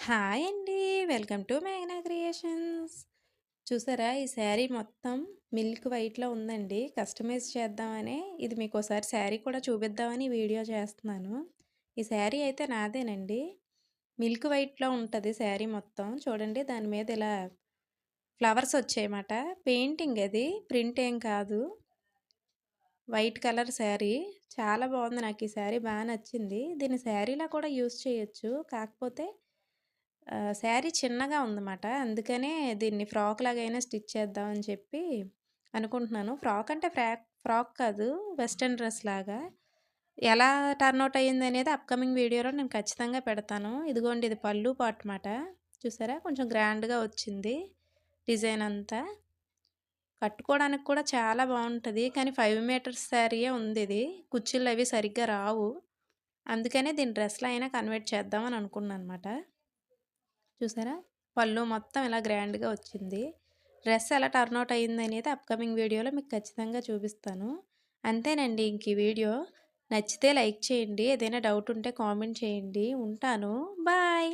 Hi అండి. Welcome to మేఘనా creations. చూసారా ఈ శారీ మొత్తం మిల్క్ వైట్‌లో ఉందండి. కస్టమైజ్ చేద్దామనే ఇది మీకోసారి శారీ కూడా చూపిద్దామని వీడియో చేస్తున్నాను. ఈ శారీ అయితే నాదేనండి. మిల్క్ వైట్‌లో ఉంటది శారీ మొత్తం. చూడండి దాని మీద ఇలా ఫ్లవర్స్ వచ్చాయన్నమాట. పెయింటింగ్ అది ప్రింట్ ఏం కాదు. White colour sari. చాలా బాగుంది. నాకు ఈ శారీ నచ్చింది. దీన్ని శారీలా కూడా యూజ్ చేయొచ్చు. కాకపోతే శారీ చిన్నగా ఉందన్నమాట. అందుకనే దీన్ని ఫ్రాక్ లాగైనా స్టిచ్ చేద్దామని చెప్పి అనుకుంటున్నాను. ఫ్రాక్ అంటే ఫ్రాక్ కాదు. వెస్టర్న్ డ్రెస్ లాగా. ఎలా టర్న్ ఔట్ అయ్యిందనేది అప్‌కమింగ్ వీడియోలో నేను ఖచ్చితంగా పెడతాను. ఇదిగోండి ఇది పళ్ళు పార్ట్ మాట. చూసారా? కొంచెం గ్రాండ్‌గా వచ్చింది డిజైన్ అంతా. కట్టుకోవడానికి కూడా చాలా బావుంటది. కానీ 5 మీటర్స్ శారీయే ఉందిది. కుచ్చిళ్ళవి సరిగ్గా రావు. అందుకనే దీన్ని డ్రెస్‌లో అయినా కన్వర్ట్ చేద్దామని అనుకున్నాననమాట. చూసారా? పళ్ళు మొత్తం ఇలా గ్రాండ్‌గా వచ్చింది. డ్రెస్ ఎలా టర్న్ ఔట్ అయిందనేది అప్‌కమింగ్ వీడియోలో మీకు ఖచ్చితంగా చూపిస్తాను. అంతేనండి ఇంక ఈ వీడియో. నచ్చితే లైక్ చేయండి. ఏదైనా డౌట్ ఉంటే కామెంట్ చేయండి. ఉంటాను. బాయ్.